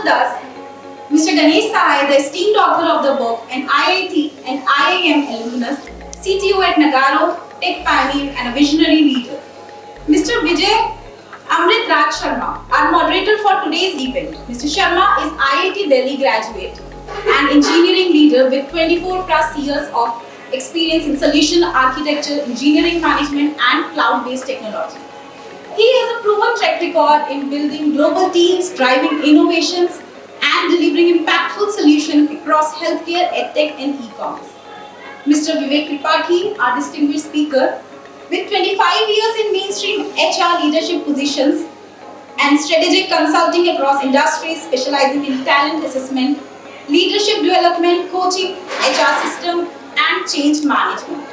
with us Mr. Ganesh Sahai, the esteemed author of the book, an IIT and IIM alumnus, CTO at Nagaro, tech pioneer and a visionary leader. Mr. Vijay Amrit Raj Sharma, our moderator for today's event. Mr. Sharma is IIT Delhi graduate and engineering leader with 24 plus years of experience in solution architecture, engineering management and cloud-based technology. He has a proven track record in building global teams, driving innovations and delivering impactful solutions across healthcare, edtech and e-commerce. Mr. Vivek Tripathi, our distinguished speaker, with 25 years in mainstream HR leadership positions and strategic consulting across industries specializing in talent assessment, leadership development, coaching, HR system and change management.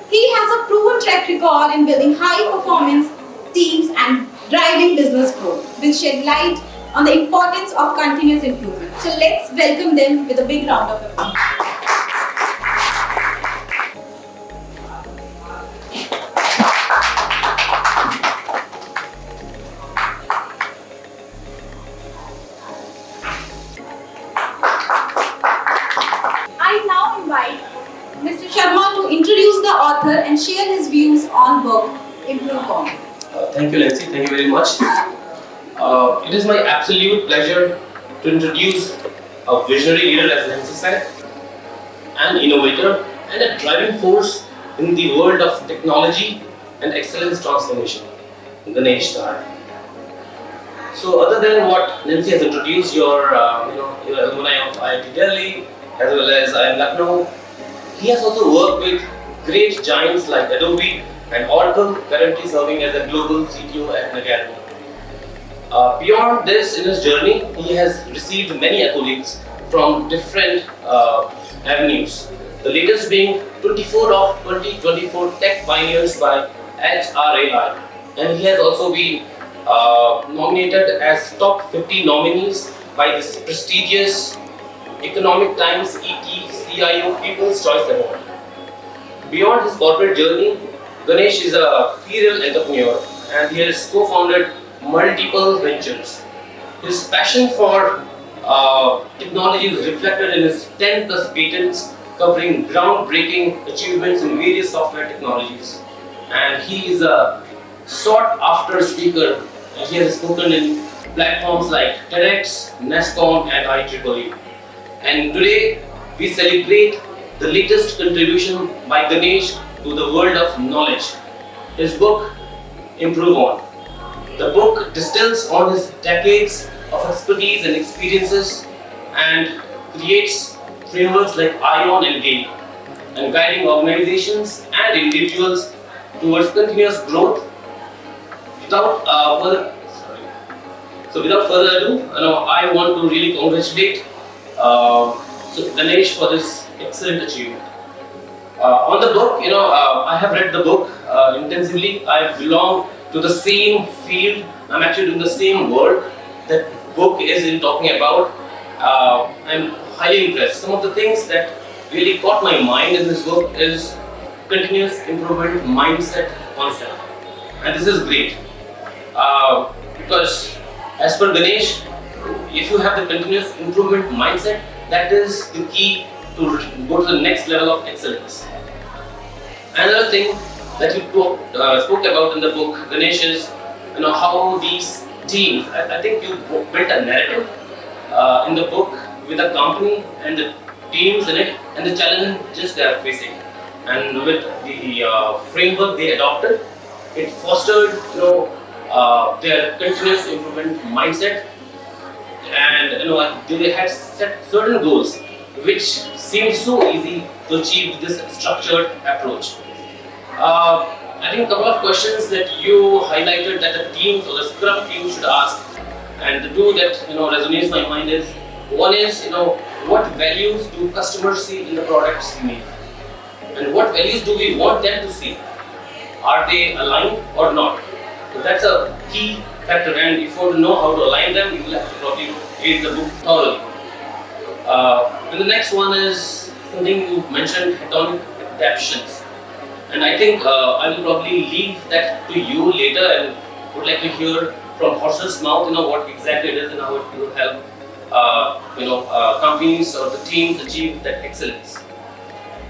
He has a proven track record in building high performance teams and driving business growth, will shed light on the importance of continuous improvement. So let's welcome them with a big round of applause. I now invite Mr. Sharma to introduce the author and share his views on book Improve On. Thank you, Nancy. Thank you very much. It is my absolute pleasure to introduce a visionary leader, as Nancy said, an innovator and a driving force in the world of technology and excellence transformation, Ganesh Sahai. So, other than what Nancy has introduced, your alumni of IIT Delhi, as well as IIM Lucknow, he has also worked with great giants like Adobe and Oracle, currently serving as a global CTO at Nagaro. Beyond this, in his journey, he has received many accolades from different avenues. The latest being 24 of 2024 Tech Pioneers by HRAI, and he has also been nominated as top 50 nominees by this prestigious Economic Times ET CIO People's Choice Award. Beyond his corporate journey, Ganesh is a serial entrepreneur and he has co-founded multiple ventures. His passion for technology is reflected in his 10 plus patents covering groundbreaking achievements in various software technologies. And he is a sought after speaker. He has spoken in platforms like TEDx, NASCOM and IEEE. And today we celebrate the latest contribution by Ganesh to the world of knowledge. His book, Improve On. The book distills on his decades of expertise and experiences and creates frameworks like ION and GAIN and guiding organizations and individuals towards continuous growth. Without further ado, I want to really congratulate Ganesh for this excellent achievement. On the book, I have read the book intensively. I belong to the same field. I'm actually doing the same work that book is in talking about. I'm highly impressed. Some of the things that really caught my mind in this book is continuous improvement mindset concept, and this is great because as per Ganesh, if you have the continuous improvement mindset, that is the key to go to the next level of excellence. Another thing that you spoke about in the book, Ganesh, is how these teams. I think you built a narrative in the book with the company and the teams in it and the challenges they are facing. And with the framework they adopted, it fostered their continuous improvement mindset, and they had set certain goals which seemed so easy to achieve this structured approach. I think a couple of questions that you highlighted that the teams or the Scrum team should ask, and the two that resonates my mind is, one is what values do customers see in the products we make, and what values do we want them to see? Are they aligned or not? So that's a key factor, and if you want to know how to align them, you will have to probably read the book thoroughly. And the next one is something you mentioned, hedonic adaptations. And I think I will probably leave that to you later and would like to hear from horse's mouth, what exactly it is and how it will help companies or the teams achieve that excellence.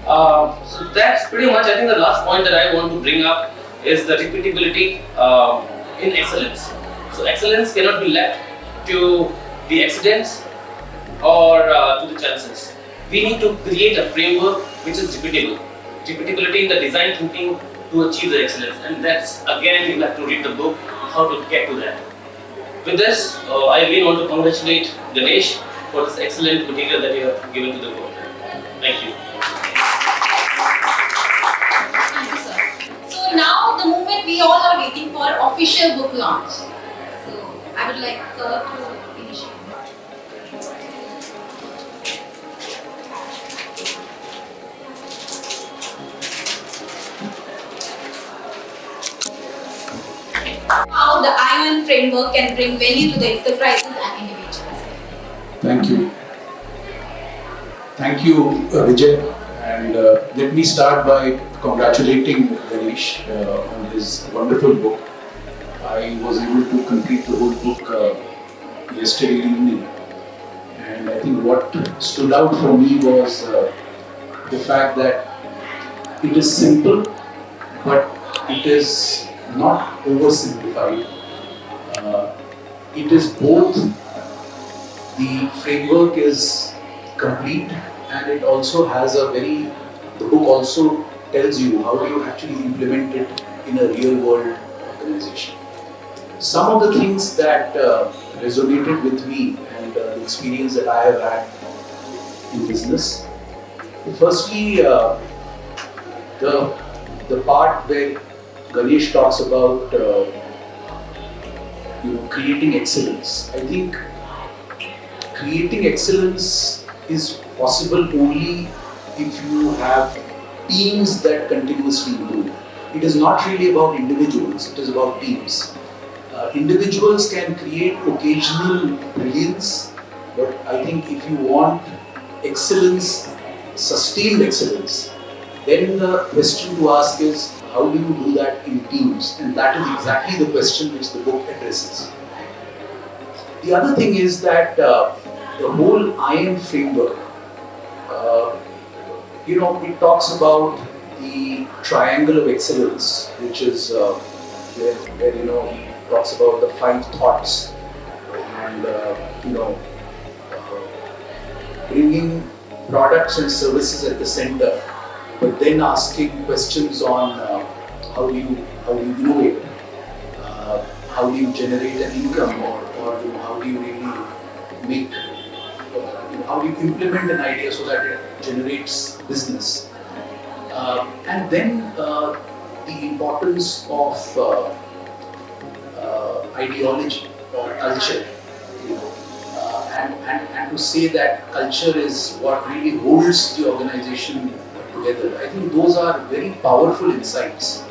So that's pretty much, I think, the last point that I want to bring up is the repeatability in excellence. So excellence cannot be left to the accidents or to the chances. We need to create a framework which is repeatable. Repeatability in the design thinking to achieve the excellence, and that's again you have to read the book how to get to that. With this, I again want to congratulate Ganesh for this excellent material that you have given to the book. Thank you. Thank you, sir. So now the moment we all are waiting for official book launch. So I would like sir to initiate. How the ION framework can bring value to the enterprises and individuals. Thank you. Thank you, Vijay. And let me start by congratulating Ganesh on his wonderful book. I was able to complete the whole book yesterday evening. And I think what stood out for me was the fact that it is simple, but it is not oversimplified. It is both, the framework is complete, and it also has the book also tells you how do you actually implement it in a real world organization. Some of the things that resonated with me and the experience that I have had in business. Firstly, the part where Ganesh talks about creating excellence. I think creating excellence is possible only if you have teams that continuously improve. It is not really about individuals, it is about teams. Individuals can create occasional brilliance, but I think if you want excellence, sustained excellence, then the question to ask is how do you do that in teams? And that is exactly the question which the book addresses. The other thing is that the whole IM framework, it talks about the triangle of excellence, which is where he talks about the 5 thoughts and bringing products and services at the center, but then asking questions on how do you innovate, how do you generate an income, or how do you really make, how do you implement an idea so that it generates business, and then the importance of ideology or culture, and to say that culture is what really holds the organization together. I think those are very powerful insights.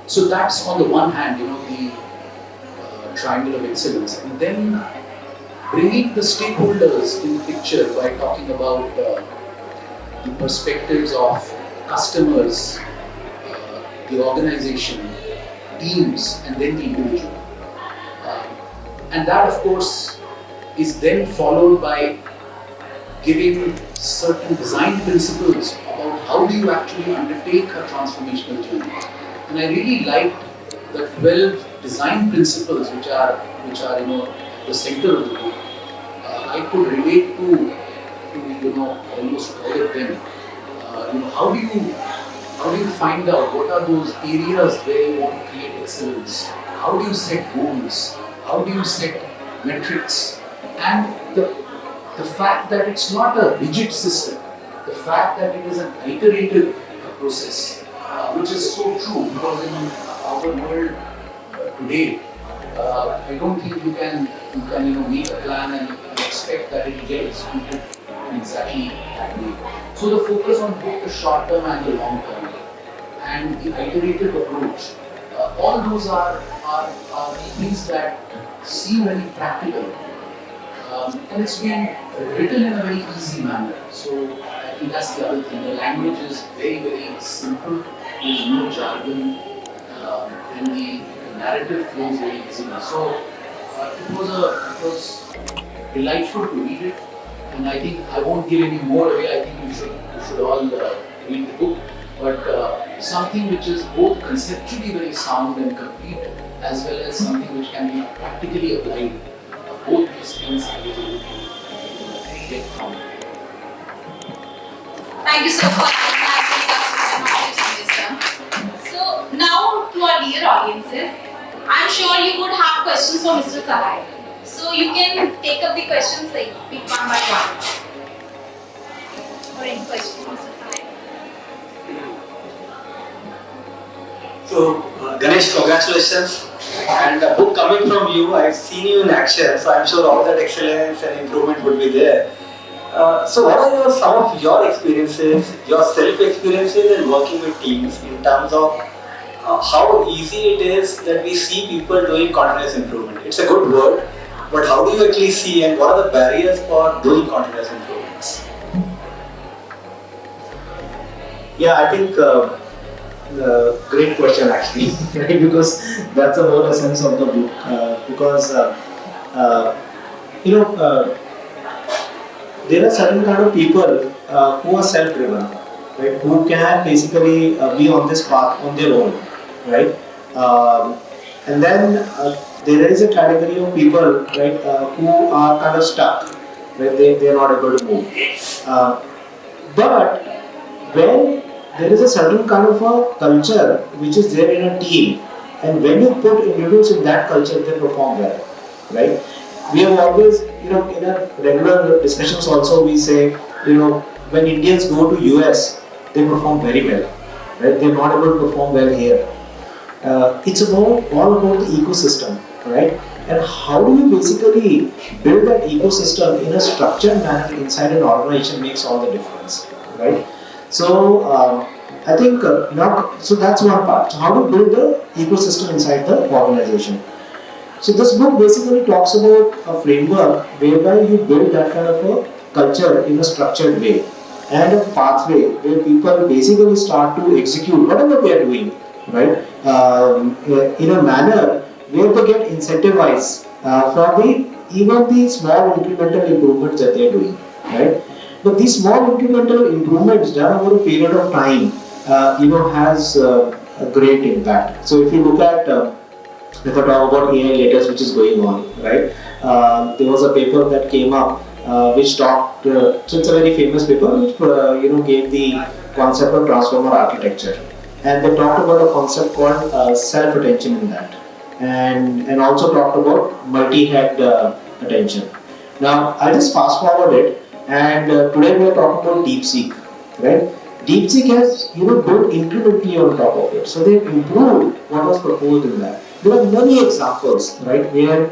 So that's on the one hand, the triangle of excellence, and then bringing the stakeholders in the picture by talking about the perspectives of customers, the organization, teams, and then the individual. And that, of course, is then followed by giving certain design principles about how do you actually undertake a transformational journey. And I really liked the 12 design principles which are the center of the book. I could relate to almost all of them. How do you find out what are those areas where you want to create excellence? How do you set goals? How do you set metrics? And the fact that it's not a rigid system, the fact that it is an iterative process, which is so true, because in our world today, I don't think you can make a plan and expect that it will get executed exactly that way. So the focus on both the short term and the long term, and the iterative approach, all those are things that seem very practical, and it's been written in a very easy manner. So I think that's the other thing. The language is very, very simple. There's no jargon, and the narrative flows very easily. So It was delightful to read it, and I think I won't give any more away. I think you should all read the book. But something which is both conceptually very sound and complete, as well as something which can be practically applied. Both these things I was able to get from it. Thank you so much. Knowledge and wisdom. So now to our dear audiences, I'm sure you would have questions for Mr. Sahai. So you can take up the questions like pick one by one. Or any question for Mr. Sahai. So, Ganesh, congratulations. And a book coming from you, I've seen you in action, so I'm sure all that excellence and improvement would be there. So, what are some of your experiences, your self-experiences in working with teams in terms of how easy it is that we see people doing continuous improvement? It's a good word, but how do you actually see and what are the barriers for doing continuous improvements? Yeah, I think great question actually, right? Because that's the whole essence of the book. You know, there are certain kind of people who are self-driven, right? Who can basically be on this path on their own, right? And then there is a category of people, right, who are kind of stuck, right? They are not able to move. But when there is a certain kind of a culture which is there in a team, and when you put individuals in that culture, they perform well, right? We have always, you know, in our regular discussions also we say, you know, when Indians go to US, they perform very well, right? They are not able to perform well here. It's all about the ecosystem, right? And how do you basically build that ecosystem in a structured manner inside an organization makes all the difference, right? So I think so that's one part. So how to build the ecosystem inside the organization. So this book basically talks about a framework whereby you build that kind of a culture in a structured way and a pathway where people basically start to execute whatever they are doing, right? In a manner where they get incentivized for even the small incremental improvements that they are doing, right? But these small incremental improvements done over a period of time, has a great impact. So if you look at, if I talk about AI latest, which is going on, right? There was a paper that came up which talked. So it's a very famous paper which gave the concept of transformer architecture, and they talked about a concept called self-attention in that, and also talked about multi-head attention. Now I'll just fast forward it. And today we are talking about DeepSeek, right? DeepSeek has built incrementally on top of it, so they've improved what was proposed in that. There are many examples, right, where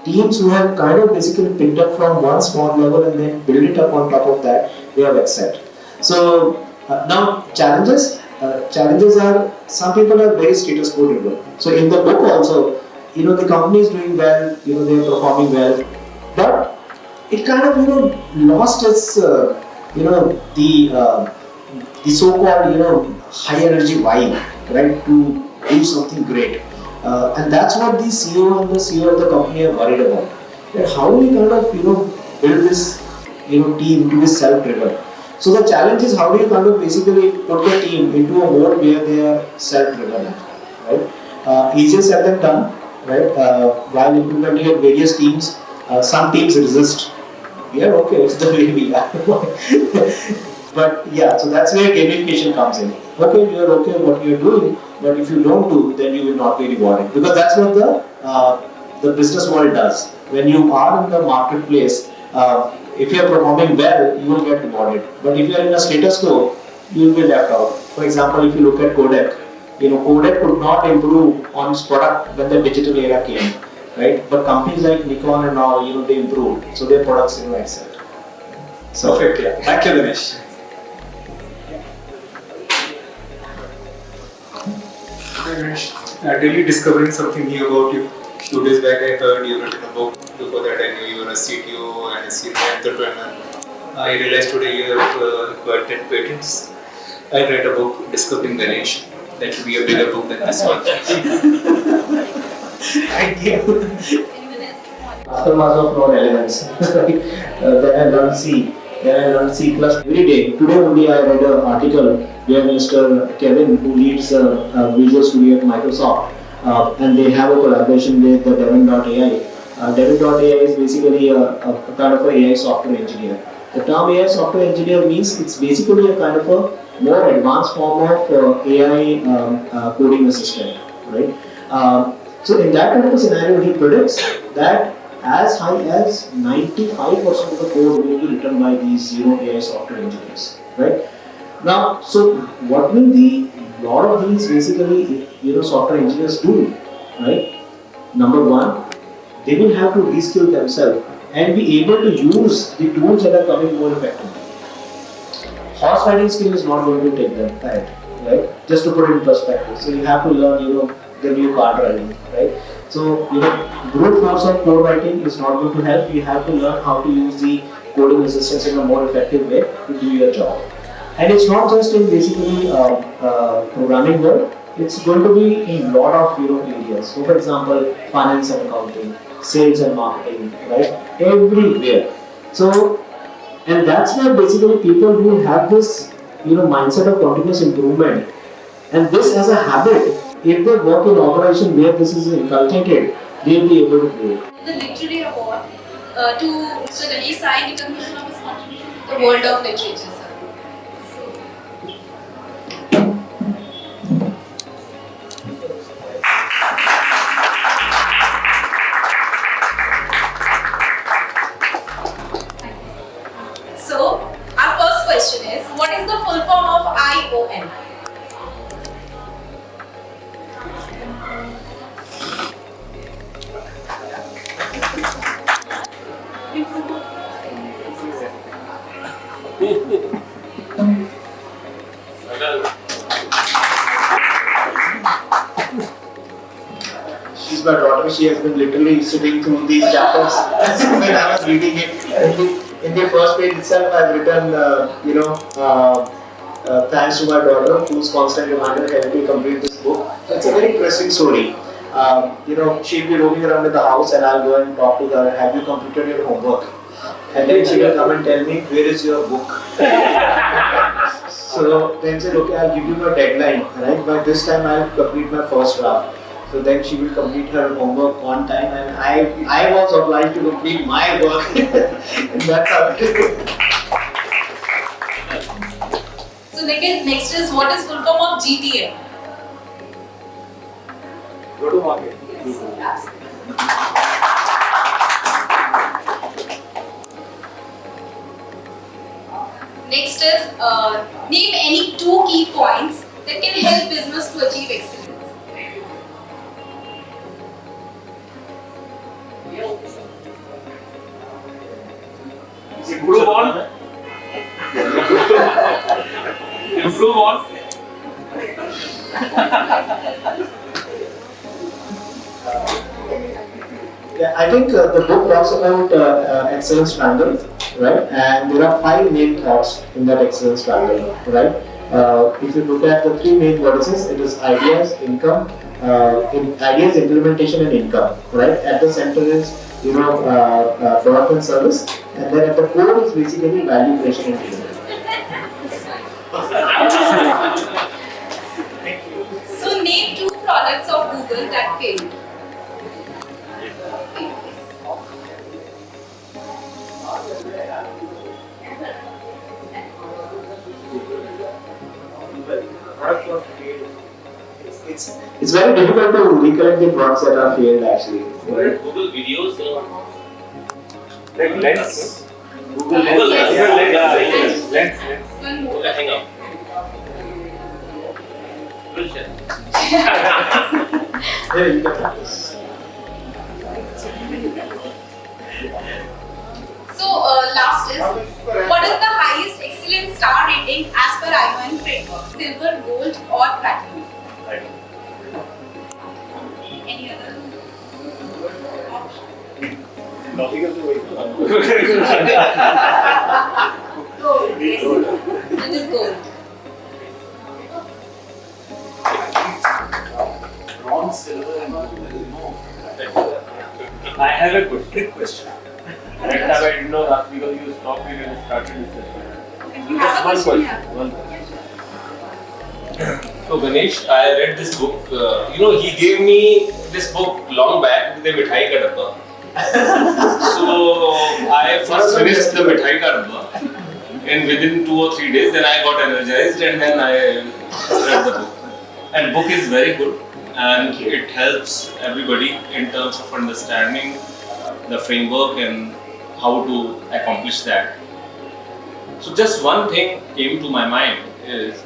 teams who have kind of basically picked up from one small level and then build it up on top of that, they have excelled. So now challenges are, some people are very status quo driven. So in the book also, the company is doing well, they are performing well, but it kind of lost its the so-called high energy vibe, right, to do something great, and that's what the CEO and the CEO of the company are worried about. That how do we kind of build this team to be self-driven. So the challenge is how do you kind of basically put the team into a mode where they are self-driven, right? Easier said than done, right? While implementing at various teams, some teams resist. We are okay, it's the way we are. But yeah, so that's where gamification comes in. Okay, you are okay with what you are doing, but if you don't do, then you will not be rewarded. Because that's what the business world does. When you are in the marketplace, if you are performing well, you will get rewarded. But if you are in a status quo, you will be left out. For example, if you look at Kodak, Kodak could not improve on its product when the digital era came. Right, but companies like Nikon and all, they improved, so their products excelled. So, perfect, yeah. Thank you, Ganesh. Hi Ganesh, really discovering something new about you. 2 days back I heard you wrote a book. Before that I knew you were a CTO and a senior entrepreneur. I realized today you have acquired 10 patents. I read a book, Discovering Ganesh. That should be a bigger book than this one. Thank you. Anyone else? aftermath of known elements. Right? Then I learned C. Then I learned C plus every day. Today only I read an article where Mr. Kevin, who leads Visual Studio at Microsoft, and they have a collaboration with the Devon.ai. Devon.ai is basically a kind of a AI software engineer. The term AI software engineer means it's basically a kind of a more advanced form of AI coding assistant, right? So in that kind of a scenario, he predicts that as high as 95% of the code will be written by these AI software engineers, right? Now, so what will the lot of these basically software engineers do, right? Number one, they will have to reskill themselves and be able to use the tools that are coming more effectively. Horse riding skill is not going to take them ahead, right? Just to put it in perspective. So you have to learn, the new car driving, right? So, brute force of code writing is not going to help. You have to learn how to use the coding assistance in a more effective way to do your job. And it's not just in basically programming world. It's going to be in a lot of areas. So, for example, finance and accounting, sales and marketing, right? Everywhere. So, and that's where basically people who have this mindset of continuous improvement and this as a habit, if they work in an organization where this is inculcated, they'll be able to do it. The literary award to Mr. Ganesh Sahai in recognition of his contribution to the world of literature, sir. So, our first question is, what is the full form of ION? She's my daughter. She has been literally sitting through these chapters when I was reading it. In the first page itself, I've written, thanks to my daughter, whose constant reminder helped me complete this book. So it's a very interesting story. She'll be roaming around in the house, and I'll go and talk to her. Have you completed your homework? And then she will come and tell me, where is your book? So then say, okay, I'll give you a deadline, right? By this time, I'll complete my first draft. So then she will complete her homework on time, and I was obliged to complete my work. And that's how it is. So next is, what is full form of GTM? Go to market. Yes, next is, name any 2 key points that can help business to achieve excellence. Improve on. Improve on. Yeah, I think the book talks about excellence triangle, right? And there are 5 main thoughts in that excellence triangle, right? If you look at the 3 main vertices, it is ideas, income, ideas, implementation, and income, right? At the center is product and service, and then at the core is basically value creation and delivery. So name 2 products of Google that failed. It's very difficult to recollect the products that are failed actually. Right? Google videos. Like Lens. Google Lens. Lens. One more. Hang up. Bullshit. Yeah, you can practice. So last is, what is the highest excellence star rating as per ION framework? Silver, gold, or platinum? Any other option? Gold. Yes. It is gold. Bronze, silver, and gold. No. I have a quick question. That time I did not ask because you stopped me when I started this session. If you have a Just question, one yeah. question. So Ganesh, I read this book. He gave me this book long back with the mithai ka dabba. So I first finished the mithai ka dabba, and within 2 or 3 days, then I got energized, and then I read the book. And book is very good, and it helps everybody in terms of understanding the framework and how to accomplish that. So just one thing came to my mind is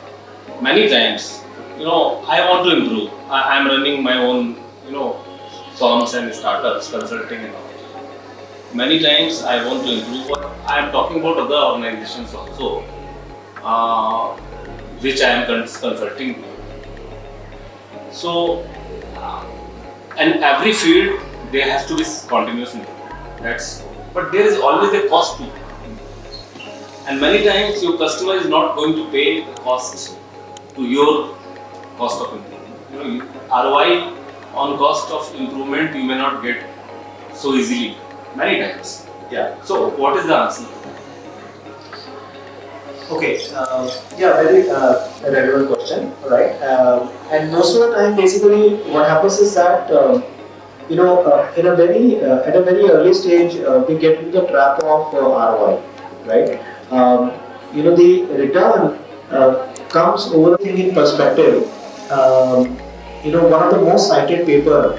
many times, I want to improve. I'm running my own, firms and startups, consulting and all. Many times I want to improve, but I am talking about other organizations also, which I am consulting to. So, and every field there has to be continuous improvement. But there is always a cost to it. And many times your customer is not going to pay the cost to your cost of improvement. ROI on cost of improvement you may not get so easily. Many times. Yeah. So what is the answer? Okay, very relevant question, right? And most of the time, basically, what happens is that in a very at a very early stage, we get into the trap of ROI, right? The return comes over the thing in perspective. One of the most cited paper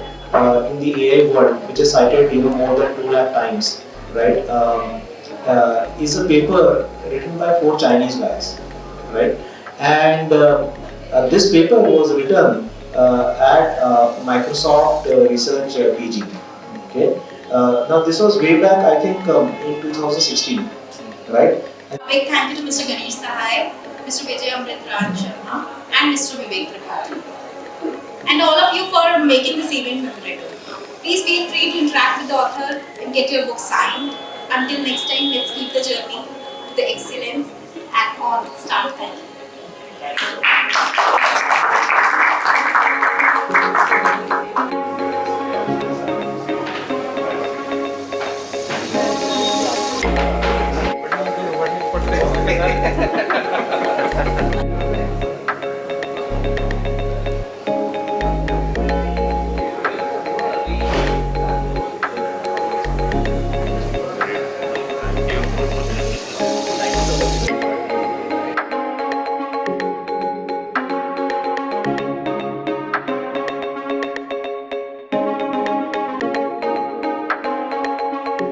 in the AI world, which is cited more than 2 lakh times, right? Is a paper written by 4 Chinese guys, right? And this paper was written at Microsoft Research PG. Okay. Now this was way back, I think, in 2016, right? A big thank you to Mr. Ganesh Sahai, Mr. Vijay Amritraj Sharma, and Mr. Vivek Tripathi. And all of you for making this event memorable. Please feel free to interact with the author and get your book signed. Until next time, let's keep the journey to the excellence and on start. Thank you.